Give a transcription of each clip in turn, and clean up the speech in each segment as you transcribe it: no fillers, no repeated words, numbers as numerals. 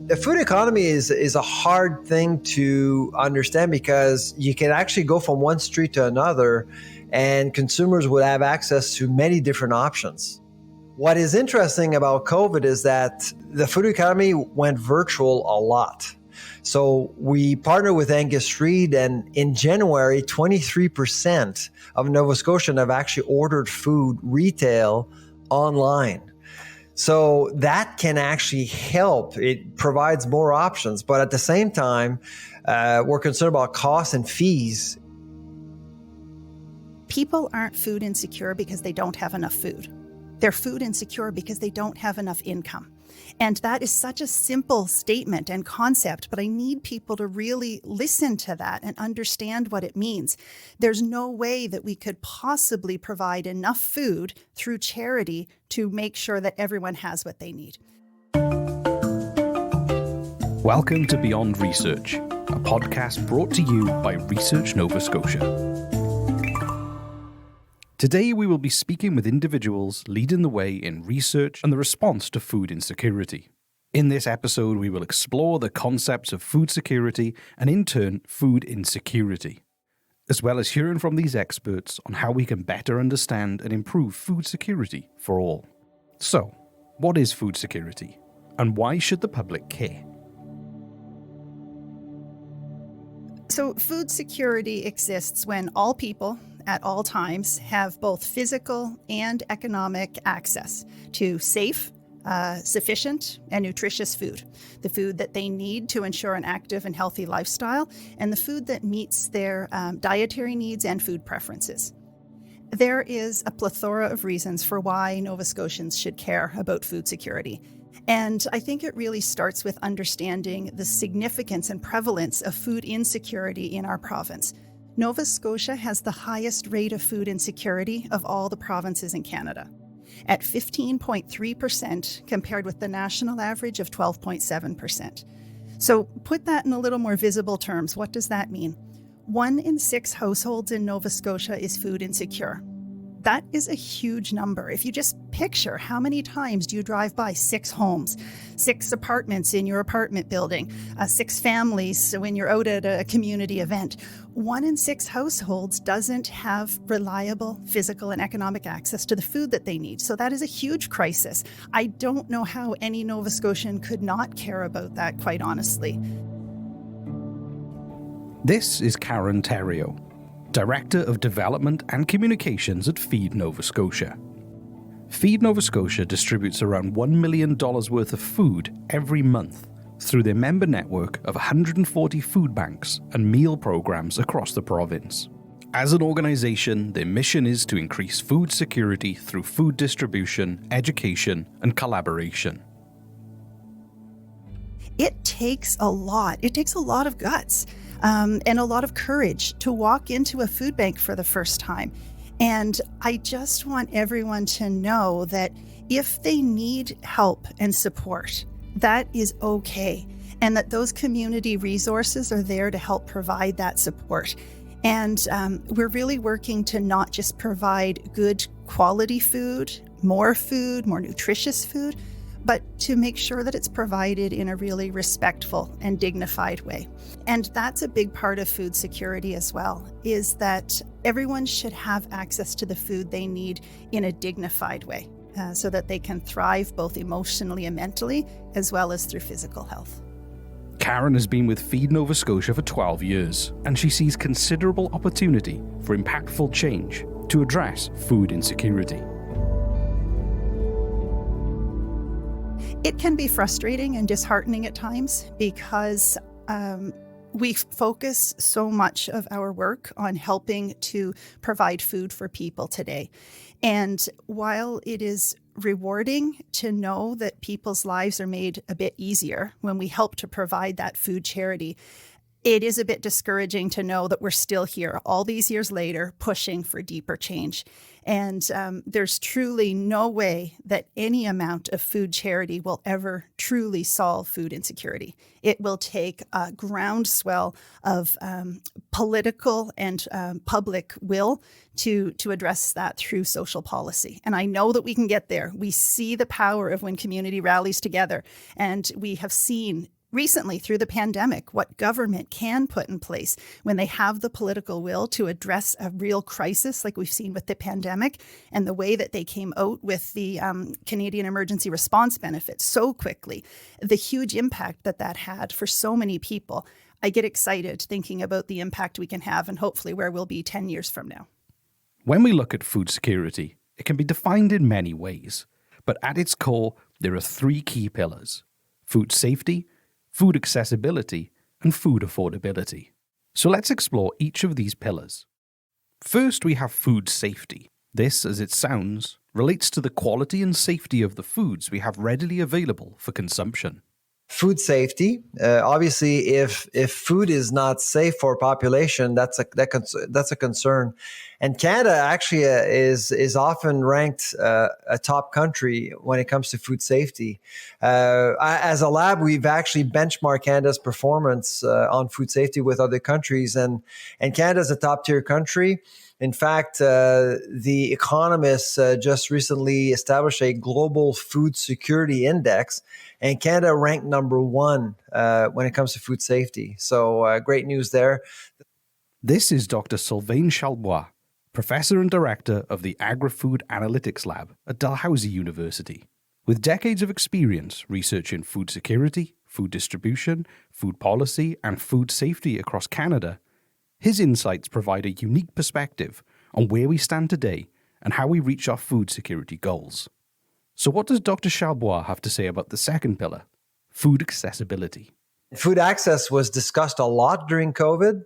The food economy is a hard thing to understand because you can actually go from one street to another and consumers would have access to many different options. What is interesting about COVID is that the food economy went virtual a lot. So we partnered with Angus Reid, and in January, 23% of Nova Scotians have actually ordered food retail online. So that can actually help. It provides more options, but at the same time, we're concerned about costs and fees. People aren't food insecure because they don't have enough food. They're food insecure because they don't have enough income. And that is such a simple statement and concept, but I need people to really listen to that and understand what it means. There's no way that we could possibly provide enough food through charity to make sure that everyone has what they need. Welcome to Beyond Research, a podcast brought to you by Research Nova Scotia. Today we will be speaking with individuals leading the way in research and the response to food insecurity. In this episode, we will explore the concepts of food security and in turn, food insecurity, as well as hearing from these experts on how we can better understand and improve food security for all. So, what is food security and why should the public care? So food security exists when all people at all times have both physical and economic access to safe, sufficient, and nutritious food. The food that they need to ensure an active and healthy lifestyle, and the food that meets their dietary needs and food preferences. There is a plethora of reasons for why Nova Scotians should care about food security. And I think it really starts with understanding the significance and prevalence of food insecurity in our province. Nova Scotia has the highest rate of food insecurity of all the provinces in Canada, at 15.3% compared with the national average of 12.7%. So put that in a little more visible terms. What does that mean? 1 in 6 households in Nova Scotia is food insecure. That is a huge number. If you just picture how many times do you drive by 6 homes, 6 apartments in your apartment building, 6 families so when you're out at a community event. 1 in 6 households doesn't have reliable physical and economic access to the food that they need. So that is a huge crisis. I don't know how any Nova Scotian could not care about that, quite honestly. This is Karen Theriault, Director of Development and Communications at Feed Nova Scotia. Feed Nova Scotia distributes around $1 million worth of food every month through their member network of 140 food banks and meal programs across the province. As an organisation, their mission is to increase food security through food distribution, education, and collaboration. It takes a lot. It takes a lot of guts. And a lot of courage to walk into a food bank for the first time. And I just want everyone to know that if they need help and support, that is okay. And that those community resources are there to help provide that support. And we're really working to not just provide good quality food, more nutritious food, but to make sure that it's provided in a really respectful and dignified way. And that's a big part of food security as well, is that everyone should have access to the food they need in a dignified way, so that they can thrive both emotionally and mentally, as well as through physical health. Karen has been with Feed Nova Scotia for 12 years, and she sees considerable opportunity for impactful change to address food insecurity. It can be frustrating and disheartening at times because we focus so much of our work on helping to provide food for people today. And while it is rewarding to know that people's lives are made a bit easier when we help to provide that food charity, it is a bit discouraging to know that we're still here all these years later pushing for deeper change. And there's truly no way that any amount of food charity will ever truly solve food insecurity. It will take a groundswell of political and public will to address that through social policy. And I know that we can get there. We see the power of when community rallies together. And we have seen recently through the pandemic, what government can put in place when they have the political will to address a real crisis like we've seen with the pandemic, and the way that they came out with the Canadian Emergency Response Benefits so quickly, the huge impact that that had for so many people. I get excited thinking about the impact we can have and hopefully where we'll be 10 years from now. When we look at food security, it can be defined in many ways, but at its core, there are three key pillars: food safety, food accessibility, and food affordability. So let's explore each of these pillars. First, we have food safety. This, as it sounds, relates to the quality and safety of the foods we have readily available for consumption. Food safety. Obviously, if food is not safe for a population, that's a concern. And Canada actually is often ranked a top country when it comes to food safety. As a lab, we've actually benchmarked Canada's performance on food safety with other countries, and Canada is a top tier country. In fact, the economists just recently established a global food security index, and Canada ranked number one when it comes to food safety. So great news there. This is Dr. Sylvain Chalbois, Professor and Director of the Agri-Food Analytics Lab at Dalhousie University. With decades of experience researching food security, food distribution, food policy, and food safety across Canada, his insights provide a unique perspective on where we stand today and how we reach our food security goals. So what does Dr. Chalbois have to say about the second pillar, food accessibility? Food access was discussed a lot during COVID.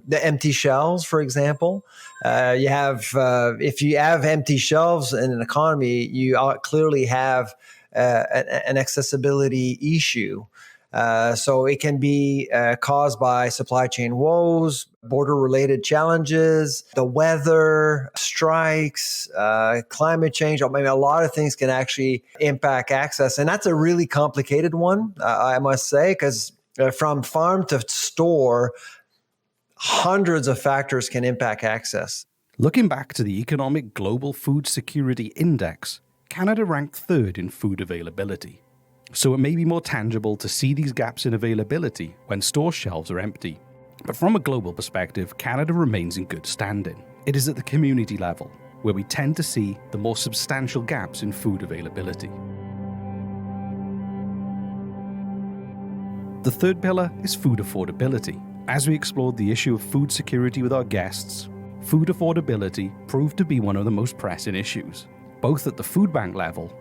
The empty shelves, for example. If you have empty shelves in an economy, you clearly have an accessibility issue. So it can be caused by supply chain woes, border-related challenges, the weather, strikes, climate change. I mean, a lot of things can actually impact access. And that's a really complicated one, I must say, because from farm to store, hundreds of factors can impact access. Looking back to the Economic Global Food Security Index, Canada ranked third in food availability. So it may be more tangible to see these gaps in availability when store shelves are empty. But from a global perspective, Canada remains in good standing. It is at the community level where we tend to see the more substantial gaps in food availability. The third pillar is food affordability. As we explored the issue of food security with our guests, food affordability proved to be one of the most pressing issues, both at the food bank level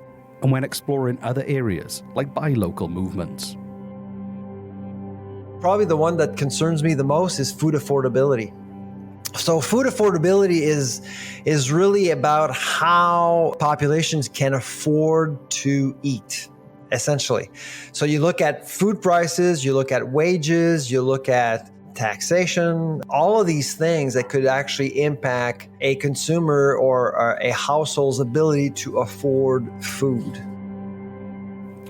and when exploring other areas like buy local movements. Probably the one that concerns me the most is food affordability. So food affordability is really about how populations can afford to eat, essentially. So you look at food prices, you look at wages, you look at taxation, all of these things that could actually impact a consumer or a household's ability to afford food.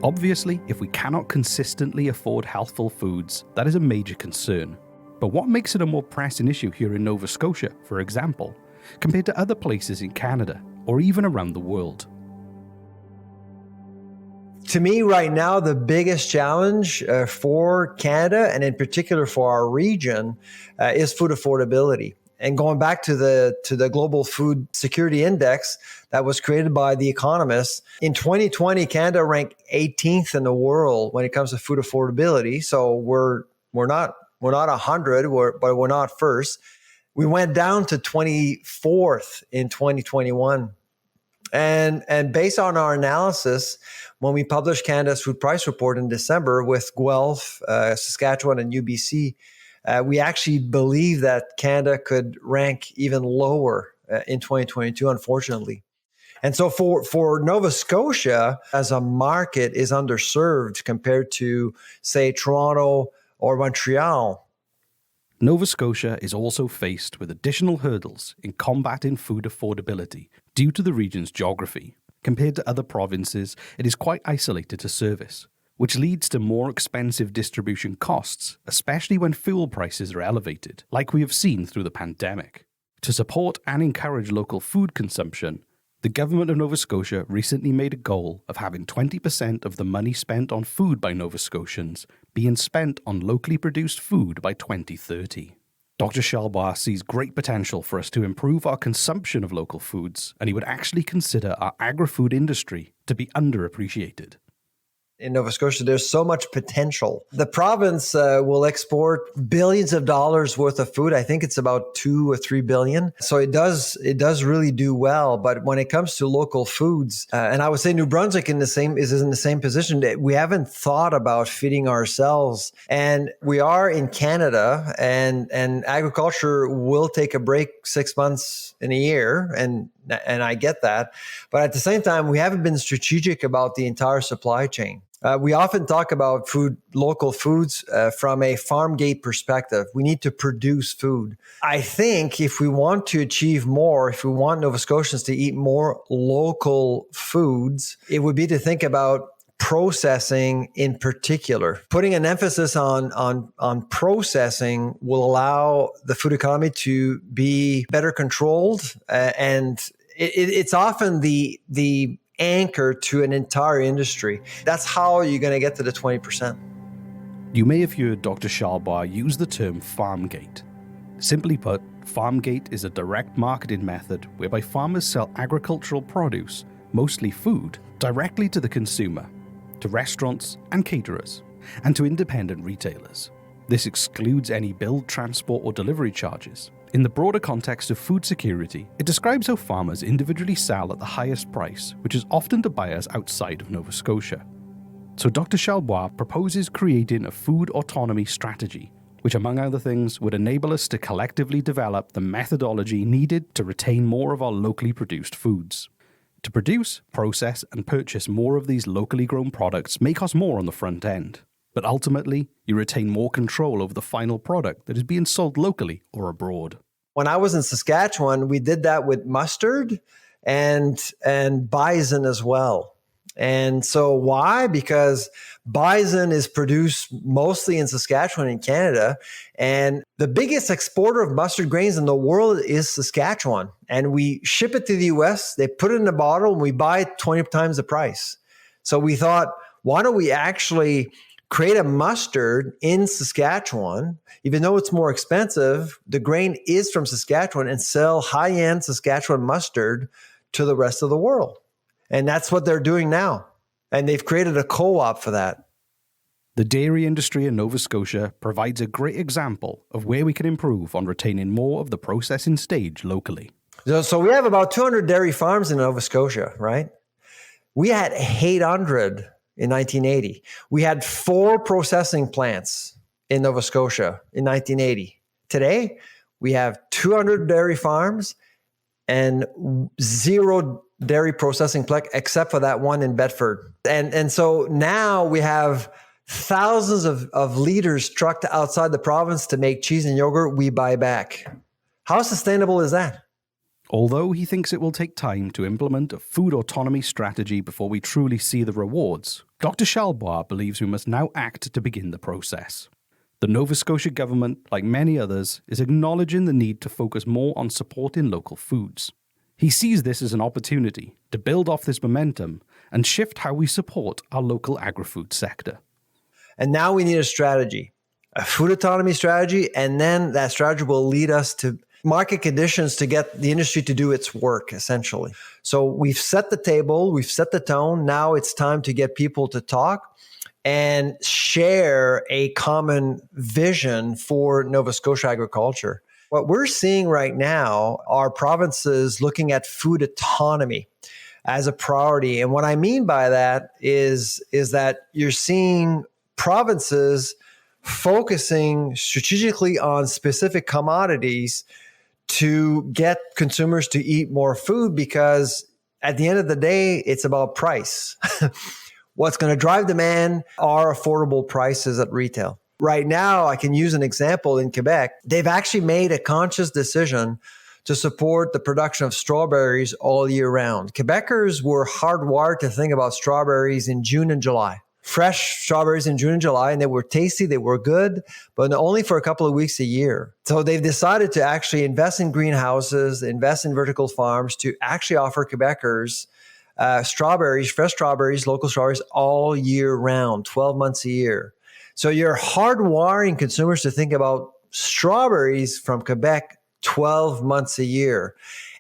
Obviously, if we cannot consistently afford healthful foods, that is a major concern. But what makes it a more pressing issue here in Nova Scotia, for example, compared to other places in Canada or even around the world? To me, right now, the biggest challenge for Canada, and in particular for our region, is food affordability. And going back to the Global Food Security Index that was created by the economists, in 2020, Canada ranked 18th in the world when it comes to food affordability. So we're not 100, but we're not first. We went down to 24th in 2021. And based on our analysis, when we published Canada's food price report in December with Guelph, Saskatchewan, and UBC, we actually believe that Canada could rank even lower in 2022, unfortunately. And so for Nova Scotia, as a market, is underserved compared to, say, Toronto or Montreal. Nova Scotia is also faced with additional hurdles in combating food affordability due to the region's geography. Compared to other provinces, it is quite isolated to service, which leads to more expensive distribution costs, especially when fuel prices are elevated, like we have seen through the pandemic. To support and encourage local food consumption, The government of Nova Scotia recently made a goal of having 20% of the money spent on food by Nova Scotians being spent on locally produced food by 2030. Dr. Chalbois sees great potential for us to improve our consumption of local foods, and he would actually consider our agri-food industry to be underappreciated. In Nova Scotia, there's so much potential. The province will export billions of dollars worth of food. I think it's about 2 or 3 billion. So it does really do well. But when it comes to local foods, and I would say New Brunswick is in the same position. That we haven't thought about feeding ourselves, and we are in Canada, and agriculture will take a break 6 months in a year, and I get that. But at the same time, we haven't been strategic about the entire supply chain. We often talk about local foods from a farm gate perspective. We need to produce food. I think if we want to achieve more, if we want Nova Scotians to eat more local foods, it would be to think about processing in particular. Putting an emphasis on processing will allow the food economy to be better controlled, and it's often the anchor to an entire industry. That's how you're going to get to the 20%. You may have heard Dr. Chalbois use the term farm gate. Simply put, farm gate is a direct marketing method whereby farmers sell agricultural produce, mostly food, directly to the consumer, to restaurants and caterers, and to independent retailers. This excludes any billed transport or delivery charges. In the broader context of food security, it describes how farmers individually sell at the highest price, which is often to buyers outside of Nova Scotia. So Dr. Chalbois proposes creating a food autonomy strategy, which among other things would enable us to collectively develop the methodology needed to retain more of our locally produced foods. To produce, process, and purchase more of these locally grown products may cost more on the front end. But ultimately, you retain more control over the final product that is being sold locally or abroad. When I was in Saskatchewan, we did that with mustard and bison as well. And so why? Because bison is produced mostly in Saskatchewan in Canada, and the biggest exporter of mustard grains in the world is Saskatchewan. And we ship it to the US, they put it in a bottle, and we buy it 20 times the price. So we thought, why don't we actually create a mustard in Saskatchewan, even though it's more expensive, the grain is from Saskatchewan, and sell high-end Saskatchewan mustard to the rest of the world. And that's what they're doing now. And they've created a co-op for that. The dairy industry in Nova Scotia provides a great example of where we can improve on retaining more of the processing stage locally. So we have about 200 dairy farms in Nova Scotia, right? We had 800 in 1980. We had 4 processing plants in Nova Scotia in 1980. Today, we have 200 dairy farms and 0 dairy processing plant, except for that one in Bedford. And so now we have thousands of liters trucked outside the province to make cheese and yogurt we buy back. How sustainable is that? Although he thinks it will take time to implement a food autonomy strategy before we truly see the rewards, Dr. Chalbois believes we must now act to begin the process. The Nova Scotia government, like many others, is acknowledging the need to focus more on supporting local foods. He sees this as an opportunity to build off this momentum and shift how we support our local agri-food sector. And now we need a strategy, a food autonomy strategy, and then that strategy will lead us to market conditions to get the industry to do its work, essentially. So we've set the table, we've set the tone. Now it's time to get people to talk and share a common vision for Nova Scotia agriculture. What we're seeing right now are provinces looking at food autonomy as a priority. And what I mean by that is that you're seeing provinces focusing strategically on specific commodities to get consumers to eat more food, because at the end of the day, it's about price. What's going to drive demand are affordable prices at retail. Right now, I can use an example in Quebec. They've actually made a conscious decision to support the production of strawberries all year round. Quebecers were hardwired to think about strawberries in June and July. fresh strawberries in June and July, and they were tasty, they were good, but only for a couple of weeks a year. So they've decided to actually invest in greenhouses, invest in vertical farms to actually offer Quebecers strawberries, fresh strawberries, local strawberries all year round, 12 months a year. So you're hardwiring consumers to think about strawberries from Quebec 12 months a year.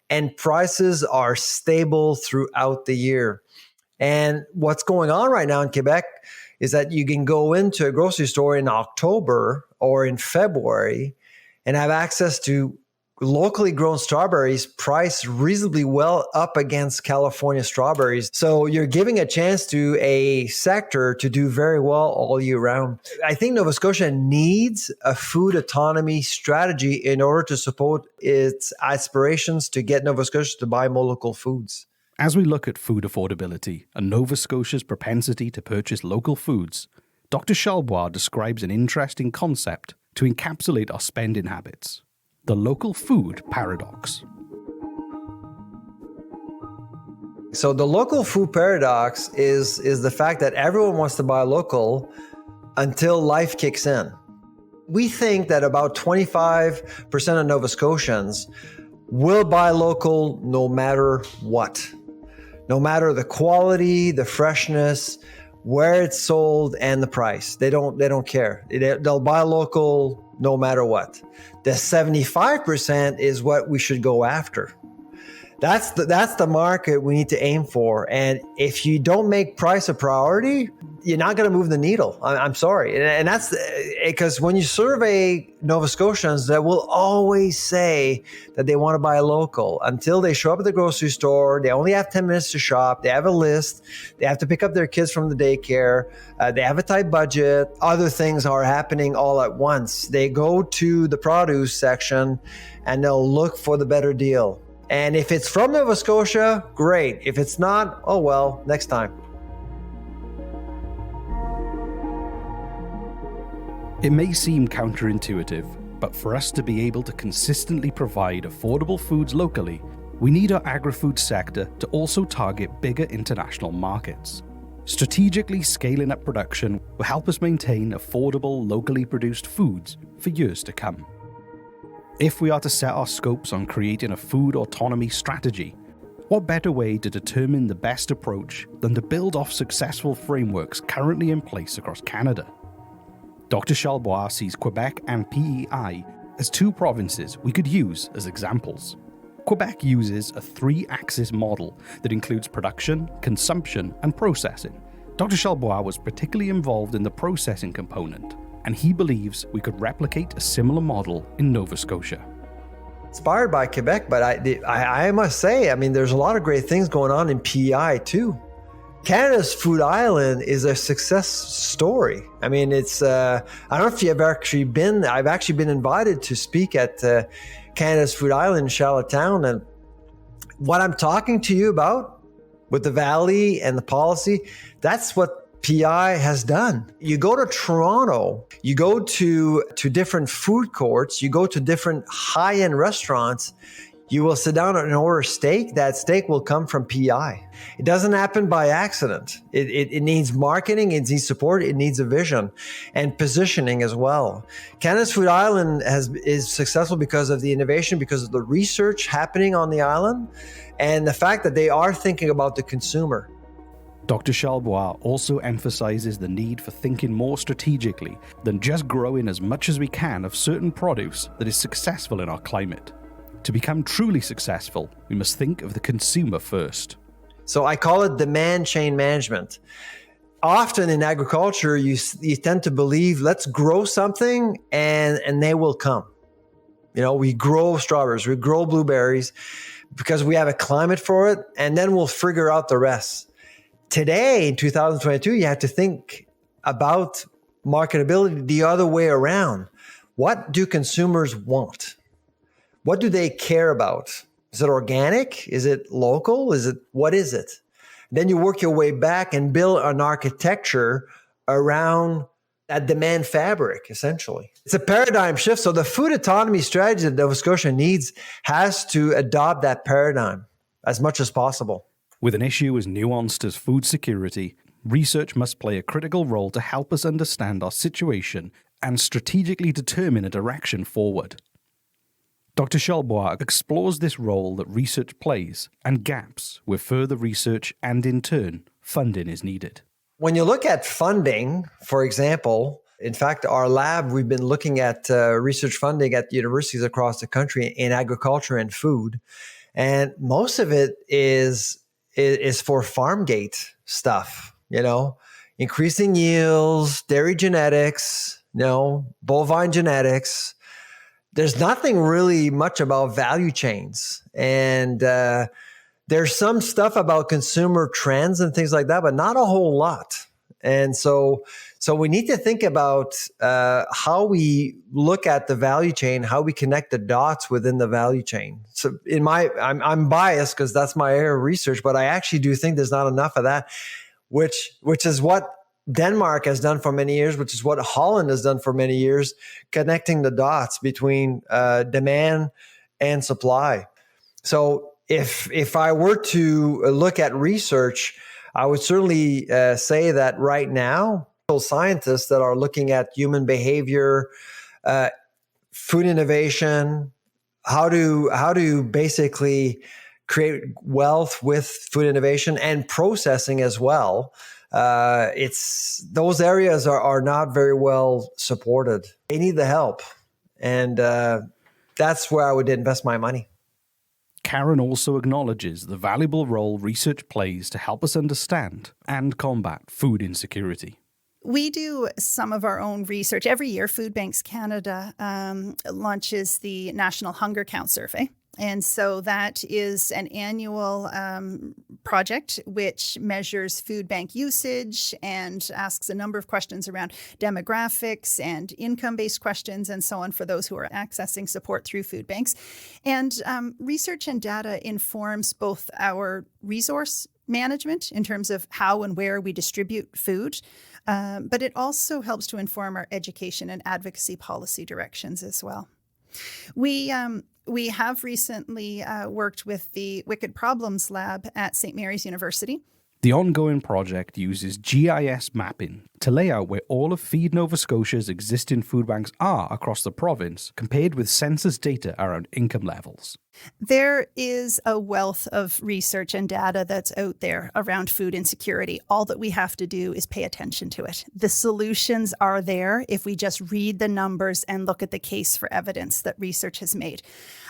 And prices are stable throughout the year. And what's going on right now in Quebec is that you can go into a grocery store in October or in February and have access to locally grown strawberries priced reasonably well up against California strawberries. So you're giving a chance to a sector to do very well all year round. I think Nova Scotia needs a food autonomy strategy in order to support its aspirations to get Nova Scotia to buy more local foods. As we look at food affordability and Nova Scotia's propensity to purchase local foods, Dr. Chalbois describes an interesting concept to encapsulate our spending habits: the local food paradox. So the local food paradox is the fact that everyone wants to buy local until life kicks in. We think that about 25% of Nova Scotians will buy local no matter what. No matter the quality, the freshness, where it's sold, and the price. They don't care. They'll buy local no matter what. The 75% is what we should go after. That's the market we need to aim for. And if you don't make price a priority, you're not going to move the needle. I'm sorry. And that's because when you survey Nova Scotians, they will always say that they want to buy local until they show up at the grocery store. They only have 10 minutes to shop. They have a list. They have to pick up their kids from the daycare. They have a tight budget. Other things are happening all at once. They go to the produce section and they'll look for the better deal. And if it's from Nova Scotia, great. If it's not, oh well, next time. It may seem counterintuitive, but for us to be able to consistently provide affordable foods locally, we need our agri-food sector to also target bigger international markets. Strategically scaling up production will help us maintain affordable, locally produced foods for years to come. If we are to set our scopes on creating a food autonomy strategy, what better way to determine the best approach than to build off successful frameworks currently in place across Canada? Dr. Chalbois sees Quebec and PEI as two provinces we could use as examples. Quebec uses a three-axis model that includes production, consumption, and processing. Dr. Chalbois was particularly involved in the processing component, and he believes we could replicate a similar model in Nova Scotia. Inspired by Quebec, but I must say, I mean, there's a lot of great things going on in PEI too. Canada's Food Island is a success story. I mean, it's, I don't know if you've actually been, I've actually been invited to speak at Canada's Food Island in Charlottetown. And what I'm talking to you about with the Valley and the policy, that's what PI has done. You go to Toronto, you go to different food courts, you go to different high-end restaurants, you will sit down and order steak. That steak will come from PI. It doesn't happen by accident. It needs marketing, it needs support, it needs a vision and positioning as well. Canada's Food Island is successful because of the innovation, because of the research happening on the island, and the fact that they are thinking about the consumer. Dr. Chalbois also emphasizes the need for thinking more strategically than just growing as much as we can of certain produce that is successful in our climate. To become truly successful, we must think of the consumer first. So I call it demand chain management. Often in agriculture, you tend to believe, let's grow something and they will come. You know, we grow strawberries, we grow blueberries because we have a climate for it, and then we'll figure out the rest. Today, in 2022, you have to think about marketability the other way around. What do consumers want? What do they care about? Is it organic? Is it local? What is it? Then you work your way back and build an architecture around that demand fabric, essentially. It's a paradigm shift. So the food autonomy strategy that Nova Scotia needs has to adopt that paradigm as much as possible. With an issue as nuanced as food security, research must play a critical role to help us understand our situation and strategically determine a direction forward. Dr. Schalbois explores this role that research plays and gaps where further research and, in turn, funding is needed. When you look at funding, for example, in fact, our lab, we've been looking at research funding at universities across the country in agriculture and food. And most of it is for farm gate stuff, increasing yields, dairy genetics, bovine genetics. There's nothing really much about value chains. And there's some stuff about consumer trends and things like that, but not a whole lot. And so we need to think about how we look at the value chain, how we connect the dots within the value chain. So I'm biased because that's my area of research, but I actually do think there's not enough of that, which is what Denmark has done for many years, which is what Holland has done for many years, connecting the dots between demand and supply. So if I were to look at research, I would certainly say that right now, scientists that are looking at human behavior, food innovation, how to basically create wealth with food innovation and processing as well. Those areas are not very well supported. They need the help, and that's where I would invest my money. Karen also acknowledges the valuable role research plays to help us understand and combat food insecurity. We do some of our own research. Every year, Food Banks Canada launches the National Hunger Count Survey. And so that is an annual project which measures food bank usage and asks a number of questions around demographics and income-based questions and so on for those who are accessing support through food banks. And research and data informs both our resource management in terms of how and where we distribute food, but it also helps to inform our education and advocacy policy directions as well. We have recently worked with the Wicked Problems Lab at St. Mary's University. The ongoing project uses GIS mapping to lay out where all of Feed Nova Scotia's existing food banks are across the province, compared with census data around income levels. There is a wealth of research and data that's out there around food insecurity. All that we have to do is pay attention to it. The solutions are there if we just read the numbers and look at the case for evidence that research has made.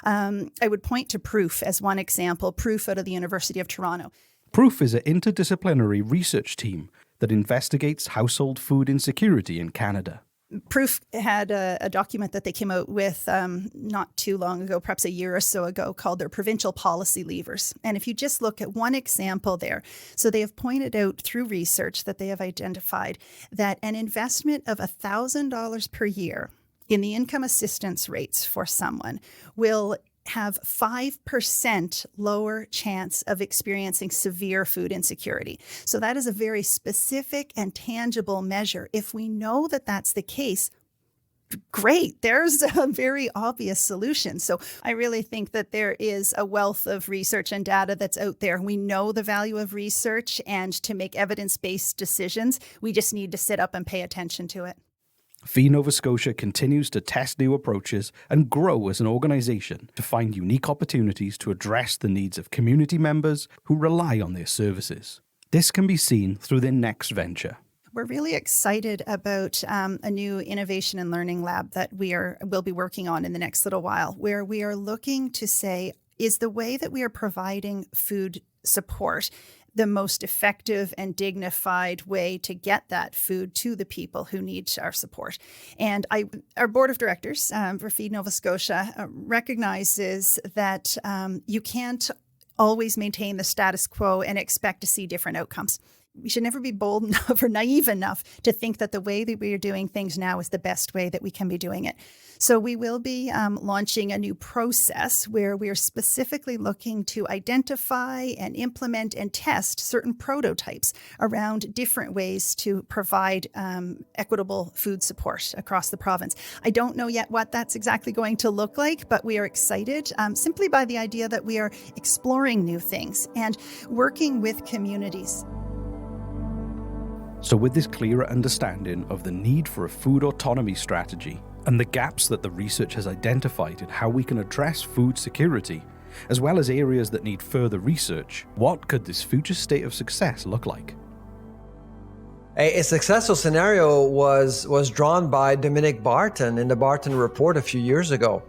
I would point to Proof as one example, Proof out of the University of Toronto. Proof is an interdisciplinary research team that investigates household food insecurity in Canada. Proof had a document that they came out with not too long ago, perhaps a year or so ago, called their Provincial Policy Levers. And if you just look at one example there, so they have pointed out through research that they have identified that an investment of $1,000 per year in the income assistance rates for someone will have 5% lower chance of experiencing severe food insecurity. So that is a very specific and tangible measure. If we know that that's the case, great, there's a very obvious solution. So I really think that there is a wealth of research and data that's out there. We know the value of research, and to make evidence-based decisions, we just need to sit up and pay attention to it. Feed Nova Scotia continues to test new approaches and grow as an organisation to find unique opportunities to address the needs of community members who rely on their services. This can be seen through their next venture. We're really excited about a new innovation and learning lab that we'll be working on in the next little while, where we are looking to say, is the way that we are providing food support the most effective and dignified way to get that food to the people who need our support? And our board of directors for Feed Nova Scotia recognizes that you can't always maintain the status quo and expect to see different outcomes. We should never be bold enough or naive enough to think that the way that we are doing things now is the best way that we can be doing it. So we will be launching a new process where we are specifically looking to identify and implement and test certain prototypes around different ways to provide equitable food support across the province. I don't know yet what that's exactly going to look like, but we are excited simply by the idea that we are exploring new things and working with communities. So with this clearer understanding of the need for a food autonomy strategy and the gaps that the research has identified in how we can address food security, as well as areas that need further research, what could this future state of success look like? A successful scenario was drawn by Dominic Barton in the Barton Report a few years ago.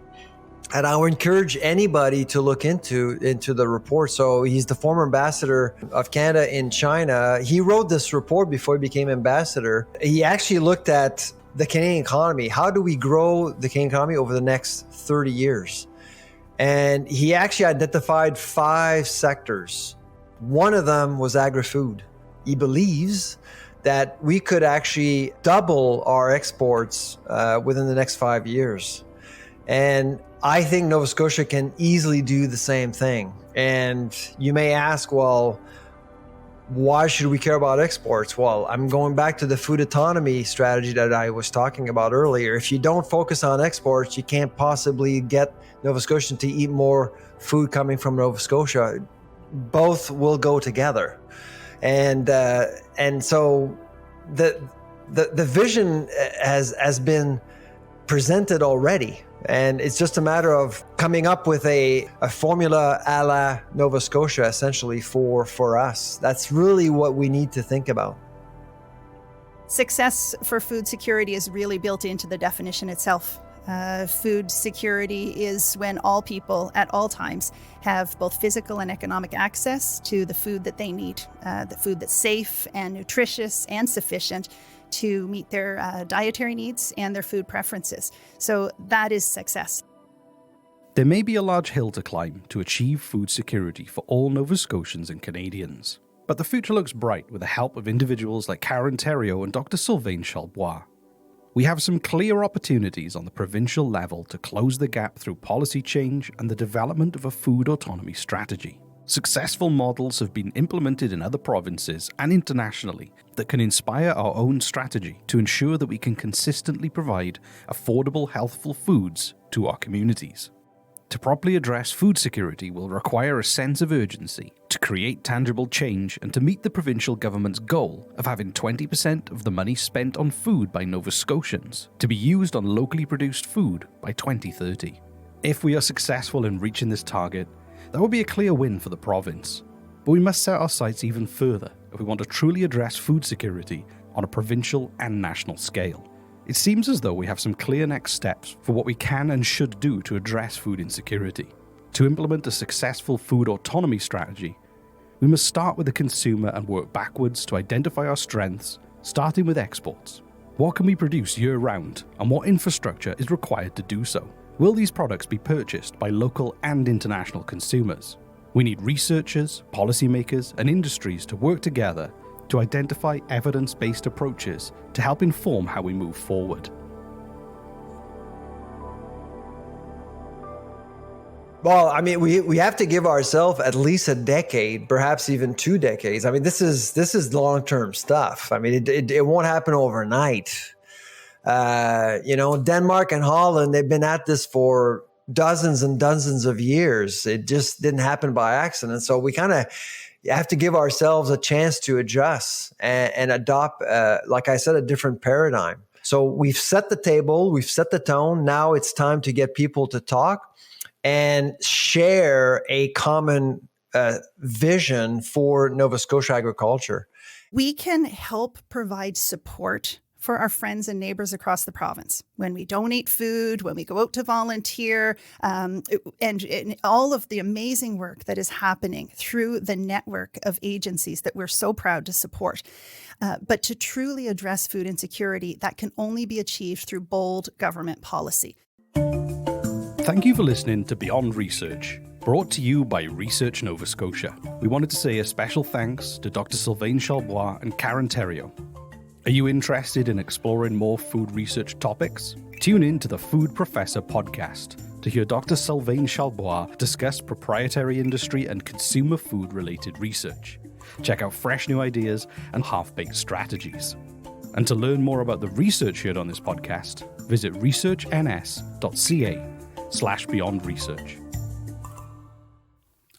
And I would encourage anybody to look into the report. So he's the former ambassador of Canada in China. He wrote this report before he became ambassador. He actually looked at the Canadian economy. How do we grow the Canadian economy over the next 30 years? And he actually identified 5 sectors. One of them was agri-food. He believes that we could actually double our exports within the next 5 years. And I think Nova Scotia can easily do the same thing. And you may ask, well, why should we care about exports? Well, I'm going back to the food autonomy strategy that I was talking about earlier. If you don't focus on exports, you can't possibly get Nova Scotians to eat more food coming from Nova Scotia. Both will go together. And so the vision has been presented already. And it's just a matter of coming up with a formula a la Nova Scotia, essentially, for us. That's really what we need to think about. Success for food security is really built into the definition itself. Food security is when all people at all times have both physical and economic access to the food that they need, the food that's safe and nutritious and sufficient to meet their dietary needs and their food preferences. So that is success. There may be a large hill to climb to achieve food security for all Nova Scotians and Canadians, but the future looks bright with the help of individuals like Karen Theriault and Dr. Sylvain Chalbois. We have some clear opportunities on the provincial level to close the gap through policy change and the development of a food autonomy strategy. Successful models have been implemented in other provinces and internationally that can inspire our own strategy to ensure that we can consistently provide affordable, healthful foods to our communities. To properly address food security will require a sense of urgency to create tangible change and to meet the provincial government's goal of having 20% of the money spent on food by Nova Scotians to be used on locally produced food by 2030. If we are successful in reaching this target, that would be a clear win for the province. But we must set our sights even further if we want to truly address food security on a provincial and national scale. It seems as though we have some clear next steps for what we can and should do to address food insecurity. To implement a successful food autonomy strategy, we must start with the consumer and work backwards to identify our strengths, starting with exports. What can we produce year-round, and what infrastructure is required to do so? Will these products be purchased by local and international consumers? We need researchers, policymakers, and industries to work together to identify evidence-based approaches to help inform how we move forward. Well, I mean, we have to give ourselves at least a decade, perhaps even 2 decades. I mean, this is long-term stuff. I mean, it won't happen overnight. Denmark and Holland, they've been at this for dozens and dozens of years. It just didn't happen by accident. So we kind of have to give ourselves a chance to adjust and adopt, like I said, a different paradigm. So we've set the table, we've set the tone. Now it's time to get people to talk and share a common vision for Nova Scotia agriculture. We can help provide support for our friends and neighbors across the province when we donate food, when we go out to volunteer, and all of the amazing work that is happening through the network of agencies that we're so proud to support. But to truly address food insecurity, that can only be achieved through bold government policy. Thank you for listening to Beyond Research, brought to you by Research Nova Scotia. We wanted to say a special thanks to Dr. Sylvain Chalbois and Karen Theriault. Are you interested in exploring more food research topics? Tune in to the Food Professor podcast to hear Dr. Sylvain Chalbois discuss proprietary industry and consumer food-related research. Check out fresh new ideas and half-baked strategies. And to learn more about the research heard on this podcast, visit researchns.ca/beyondresearch.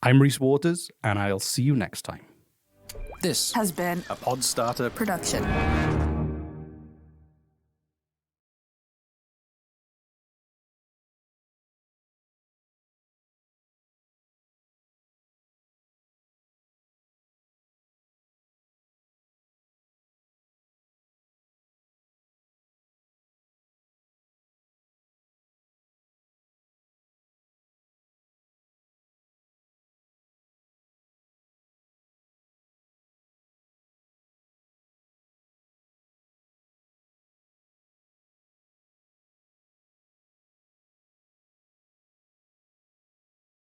I'm Rhys Waters, and I'll see you next time. This has been a Podstarter production.